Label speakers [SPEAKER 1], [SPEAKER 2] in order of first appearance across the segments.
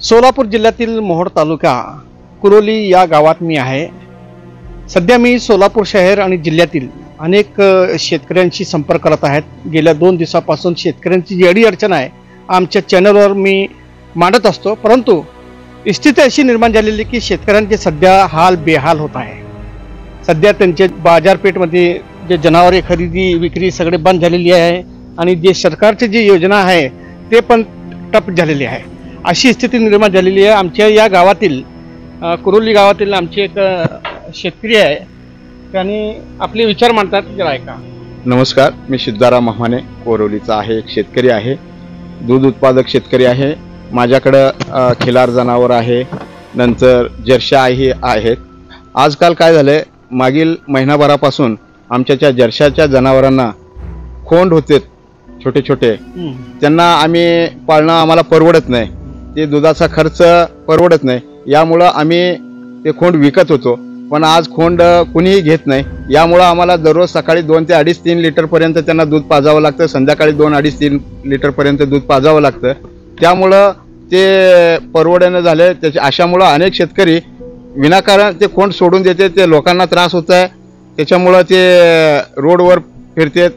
[SPEAKER 1] सोलापूर जिल्ह्यातील मोहोळ तालुका कुरोली या गावात मी आहे। सध्या मी सोलापूर शहर आणि जिल्ह्यातील अनेक शेतकऱ्यांशी संपर्क करत आहेत। गेल्या 2 दिवसापासून शेतकऱ्यांची जी अडीअडचण आहे आमच्या चॅनलवर मी मांडत असतो, परंतु स्थिती अशी निर्माण झालेली की शेतकऱ्यांचे सध्या हाल बेहाल होत आहे। सध्या त्यांचे बाजारपेठमध्ये जे जनावरे खरेदी विक्री सगळे बंद झालेली आहे आणि जे सरकारची जी योजना आहे ते पण ठप्प झालेली आहे। अशी स्थिती निर्माण झालेली आहे। आमच्या या गावातील कुरोली गावातील आमचे एक शेतकरी आहे, त्यांनी आपले विचार मांडतात, जरा ऐका।
[SPEAKER 2] नमस्कार, मी सिद्धाराम महाने कोरोलीचा आहे, एक शेतकरी आहे, दूध उत्पादक शेतकरी आहे। माझ्याकडं खिलार जनावर आहे, नंतर जर्शा आहेत। आजकाल काय झालंय, मागील महिनाभरापासून आमच्या जर्शाच्या जनावरांना खोंड होते छोटे छोटे, त्यांना आम्ही पाळणं आम्हाला परवडत नाही, ते दुधाचा खर्च परवडत नाही, यामुळं आम्ही ते खोंड विकत होतो। पण आज खोंड कुणीही घेत नाही, यामुळं आम्हाला दररोज सकाळी 2 ते 2.5-3 लिटरपर्यंत त्यांना दूध पाजावं लागतं, संध्याकाळी 2-2.5-3 लिटरपर्यंत दूध पाजावं लागतं। त्यामुळं ते परवडणं झालं। त्याच्या अशामुळं अनेक शेतकरी विनाकारण ते खोंड सोडून देते, ते लोकांना त्रास होत आहे, त्याच्यामुळं ते रोडवर फिरतात,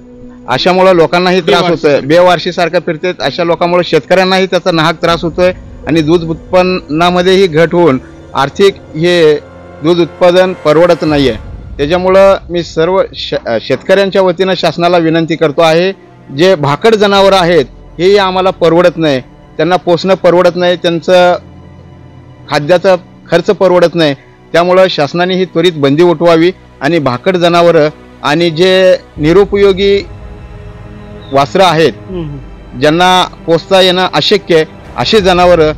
[SPEAKER 2] अशामुळं लोकांनाही त्रास होतोय, बेवारशीसारखं फिरतात। अशा लोकांमुळे शेतकऱ्यांनाही त्याचा नाहक त्रास होतोय आणि दूध उत्पन्नामध्येही घट होऊन आर्थिक हे दूध उत्पादन परवडत नाही आहे। त्याच्यामुळं मी सर्व शेतकऱ्यांच्या वतीनं शासनाला विनंती करतो आहे, जे भाकड जनावरं आहेत हेही आम्हाला परवडत नाही, त्यांना पोसणं परवडत नाही, त्यांचं खाद्याचा खर्च परवडत नाही। त्यामुळं शासनाने ही त्वरित बंदी उठवावी आणि भाकड जनावरं आणि जे निरुपयोगी वासरं आहेत, ज्यांना पोसता येणं अशक्य आहे, असे जनावरं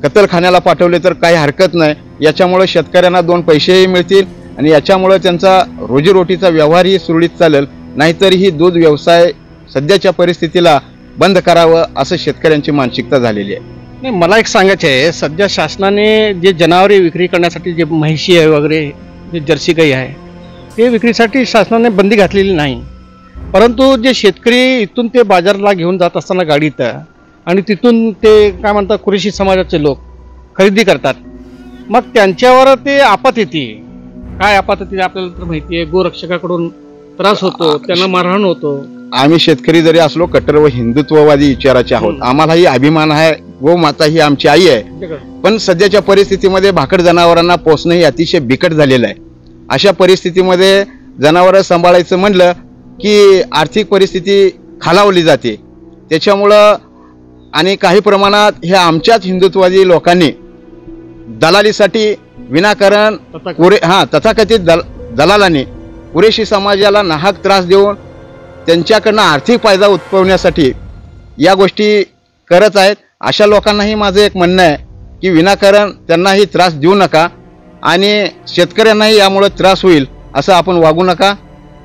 [SPEAKER 2] कत्तलखान्याला पाठवले तर काही हरकत नाही। याच्यामुळे शेतकऱ्यांना 2 पैसेही मिळतील आणि याच्यामुळे त्यांचा रोजीरोटीचा व्यवहारही सुरळीत चालेल। नाहीतर ही दूध व्यवसाय सध्याच्या परिस्थितीला बंद करावं असं शेतकऱ्यांची मानसिकता झालेली आहे।
[SPEAKER 1] नाही, मला एक सांगायचं आहे, सध्या शासनाने जे जनावरे विक्री करण्यासाठी जे म्हैशी आहे वगैरे, जे जर्सी गाई आहे, ते विक्रीसाठी शासनाने बंदी घातलेली नाही, परंतु जे शेतकरी इथून ते बाजारला घेऊन जात असताना गाडीत आणि तिथून ते काय म्हणतात कुरेशी समाजाचे लोक खरेदी करतात, मग त्यांच्यावर ते आपत येते। काय आपत येते आपल्याला तर माहिती आहे, गोरक्षकाकडून त्रास होतो, त्यांना मारहाण होतो।
[SPEAKER 2] आम्ही शेतकरी जरी असलो कट्टर व हिंदुत्ववादी विचाराचे आहोत, आम्हालाही अभिमान आहे, गोमाता ही आमची आई आहे, पण सध्याच्या परिस्थितीमध्ये भाकड जनावरांना पोसणं ही अतिशय बिकट झालेलं आहे। अशा परिस्थितीमध्ये जनावरं सांभाळायचं म्हणलं की आर्थिक परिस्थिती खालावली जाते। त्याच्यामुळं आणि काही प्रमाणात हे आमच्याच हिंदुत्ववादी लोकांनी दलालीसाठी विनाकारण तथाकथित दलालांनी कुरेशी समाजाला नाहक त्रास देऊन त्यांच्याकडनं आर्थिक फायदा उठवण्यासाठी या गोष्टी करत आहेत। अशा लोकांनाही माझं एक म्हणणं आहे की विनाकारण त्यांनाही त्रास देऊ नका आणि शेतकऱ्यांनाही यामुळे त्रास होईल असं आपण वागू नका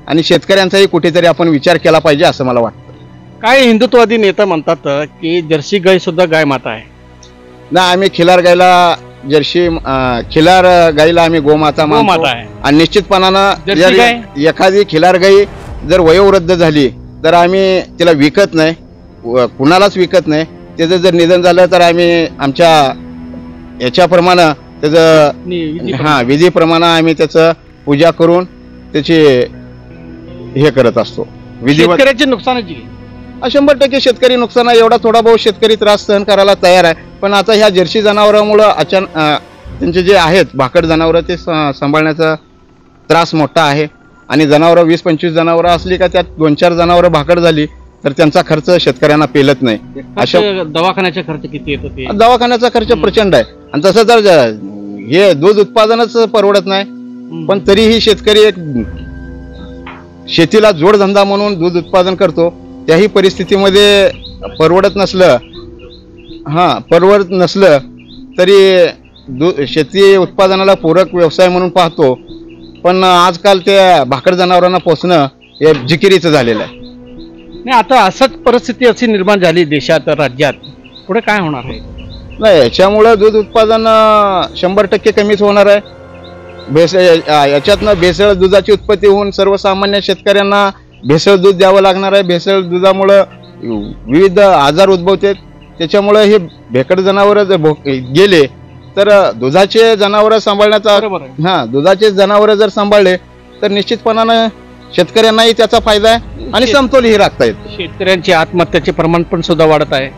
[SPEAKER 2] आणि शेतकऱ्यांचाही कुठेतरी आपण विचार केला पाहिजे असं मला वाटतं।
[SPEAKER 1] काही हिंदुत्ववादी नेता म्हणतात की जर्सी गाय सुद्धा गाय माता आहे।
[SPEAKER 2] ना, आम्ही खिलार गायला खिलार गायीला आम्ही गोमाता मानतो आणि निश्चितपणानं एखादी खिलार गाई जर वयोवृद्ध झाली तर आम्ही तिला विकत नाही, कुणालाच विकत नाही। त्याचं जर निधन झालं तर आम्ही आमच्या याच्याप्रमाणे त्याचं विधीप्रमाणे आम्ही त्याचं पूजा करून त्याची हे करत असतो।
[SPEAKER 1] शेतकऱ्याची नुकसानाची
[SPEAKER 2] 100% शेतकरी नुकसान आहे, एवढा थोडा बहुत शेतकरी त्रास सहन करायला तयार आहे। पण आता ह्या जर्सी जनावरांमुळं त्यांचे जे आहेत भाकड जनावरं ते सांभाळण्याचा त्रास मोठा आहे आणि जनावरं 20-25 जनावरं असली का त्यात 2-4 जनावरं भाकड झाली तर त्यांचा खर्च शेतकऱ्यांना पेलत नाही।
[SPEAKER 1] अशा दवाखान्याचा खर्च किती येतो? ते
[SPEAKER 2] दवाखान्याचा खर्च प्रचंड आहे आणि तसं तर हे दूध उत्पादनच परवडत नाही, पण तरीही शेतकरी एक शेतीला जोडधंदा म्हणून दूध उत्पादन करतो। त्याही परिस्थितीमध्ये परवडत नसलं तरी शेती उत्पादनाला पूरक व्यवसाय म्हणून पाहतो, पण आजकाल त्या भाकड जनावरांना पोसणं हे जिकिरीचं झालेलं आहे।
[SPEAKER 1] नाही, आता असंच परिस्थिती अशी निर्माण झाली देशात राज्यात, पुढे काय होणार आहे?
[SPEAKER 2] नाही, याच्यामुळं दूध उत्पादन 100% कमीच होणार आहे। याच्यातनं भेसळ दुधाची उत्पत्ती होऊन सर्वसामान्य शेतकऱ्यांना भेसळ दूध द्यावं लागणार आहे। भेसळ दुधामुळं विविध आजार उद्भवतात त्याच्यामुळे हे भेकड जनावर जर गेले तर दुधाचे जनावर सांभाळण्याचा
[SPEAKER 1] बरोबर आहे.
[SPEAKER 2] दुधाचे जनावर जर सांभाळले तर निश्चितपणानं शेतकऱ्यांनाही त्याचा फायदा आहे आणि समतोलही राखता येते.
[SPEAKER 1] शेतकऱ्यांची आत्महत्याचे प्रमाण पण सुद्धा वाढत आहे.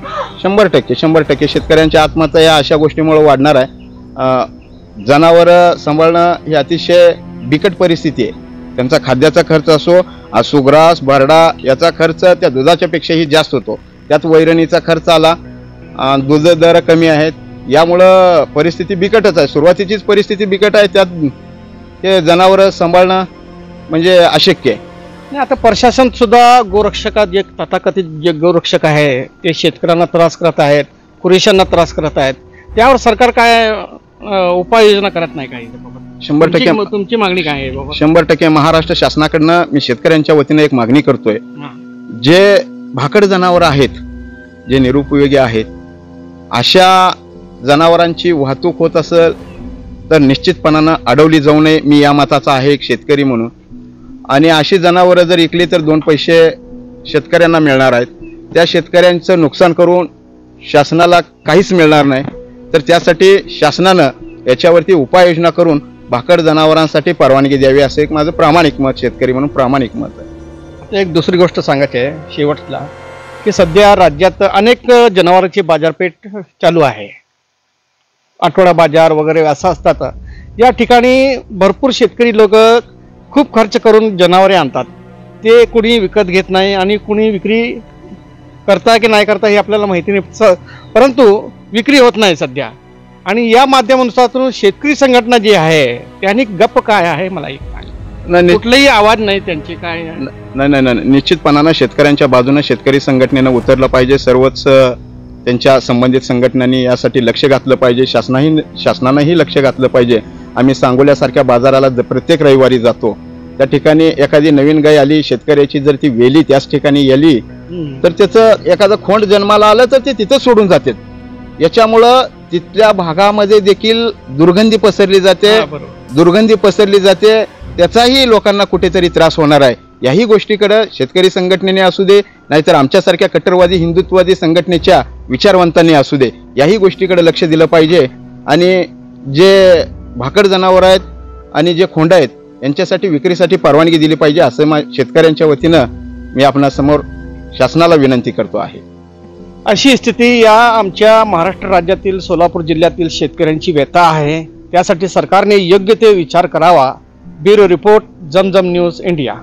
[SPEAKER 2] 100% शेतकऱ्यांच्या आत्महत्या या अशा गोष्टीमुळे वाढणार आहे. जनावर सांभाळणं ही अतिशय बिकट परिस्थिती आहे. त्यांचा खाद्याचा खर्च असो, सुग्रास भरडा याचा खर्च त्या दुधाच्या पेक्षाही जास्त होतो. त्यात वैरणीचा खर्च आला, दूध दर कमी आहेत, यामुळं परिस्थिती बिकटच आहे. सुरुवातीचीच परिस्थिती बिकट आहे, त्यात हे जनावर सांभाळणं म्हणजे अशक्य आहे.
[SPEAKER 1] नाही, आता प्रशासन सुद्धा गोरक्षकात एक तथाकथित जे गोरक्षक आहे ते शेतकऱ्यांना त्रास करत आहेत, कुरेशांना त्रास करत आहेत. त्यावर सरकार काय उपाययोजना करत नाही काही?
[SPEAKER 2] 100%
[SPEAKER 1] तुमची मागणी काय आहे बाबा?
[SPEAKER 2] 100% महाराष्ट्र शासनाकडनं मी शेतकऱ्यांच्या वतीने एक मागणी करतोय. जे भाकड जनावर आहेत, जे निरुपयोगी आहेत, अशा जनावरांची वाहतूक होत असेल तर निश्चितपणानं अडवली जाऊ नये. मी या मताचा आहे एक शेतकरी म्हणून. आणि अशी जनावरं जर इकली तर 2 पैसे शेतकऱ्यांना मिळणार आहेत. त्या शेतकऱ्यांचं नुकसान करून शासनाला काहीच मिळणार नाही. तर त्यासाठी शासनानं याच्यावरती उपाययोजना करून भाकड जनावरांसाठी परवानगी द्यावी असं एक माझं प्रामाणिक मत, शेतकरी म्हणून प्रामाणिक मत आहे.
[SPEAKER 1] एक दुसरी गोष्ट सांगायची आहे शेवटला, की सध्या राज्यात अनेक जनावरांची बाजारपेठ चालू आहे. आठवडा बाजार वगैरे असं असतात. या ठिकाणी भरपूर शेतकरी लोक खूप खर्च करून जनावरे आणतात. ते कुणी विकत घेत नाही आणि कुणी विक्री करता की नाही करता हे आपल्याला माहिती नाही, परंतु विक्री होत नाही सध्या. आणि या माध्यमानुसार शेतकरी संघटना जी आहे त्यांनी गप्प काय आहे मला एक सांग. कुठलाही आवाज नाही त्यांचे काय?
[SPEAKER 2] नाही, निश्चितपणानं शेतकऱ्यांच्या बाजूने शेतकरी संघटनेनं उतरलं पाहिजे. सर्वच त्यांच्या संबंधित संघटनांनी यासाठी लक्ष घातलं पाहिजे. शासनानंही लक्ष घातलं पाहिजे. आम्ही सांगोल्यासारख्या बाजाराला प्रत्येक रविवारी जातो. त्या ठिकाणी एखादी नवीन गाय आली शेतकऱ्याची, जर ती वेली त्याच ठिकाणी गेली तर त्याचं एखादं खोंड जन्माला आलं तर ते तिथं सोडून जातात. याच्यामुळं तिथल्या भागामध्ये देखील दुर्गंधी पसरली जाते. त्याचाही लोकांना कुठेतरी त्रास होणार आहे. याही गोष्टीकडे शेतकरी संघटनेने असू दे, नाहीतर आमच्यासारख्या कट्टरवादी हिंदुत्ववादी संघटनेच्या विचारवंतांनी असू दे, याही गोष्टीकडे लक्ष दिलं पाहिजे. आणि जे भाकड जनावर आहेत आणि जे खोंड आहेत यांच्यासाठी विक्रीसाठी परवानगी दिली पाहिजे असं शेतकऱ्यांच्या वतीनं मी आपणासमोर शासनाला विनंती करतो आहे.
[SPEAKER 1] अशी स्थिती या आमच्या महाराष्ट्र राज्यातील सोलापूर जिल्ह्यातील शेतकऱ्यांची व्यथा आहे. त्यासाठी सरकारने योग्य ते विचार करावा. ब्युरो रिपोर्ट, जमजम न्यूज इंडिया.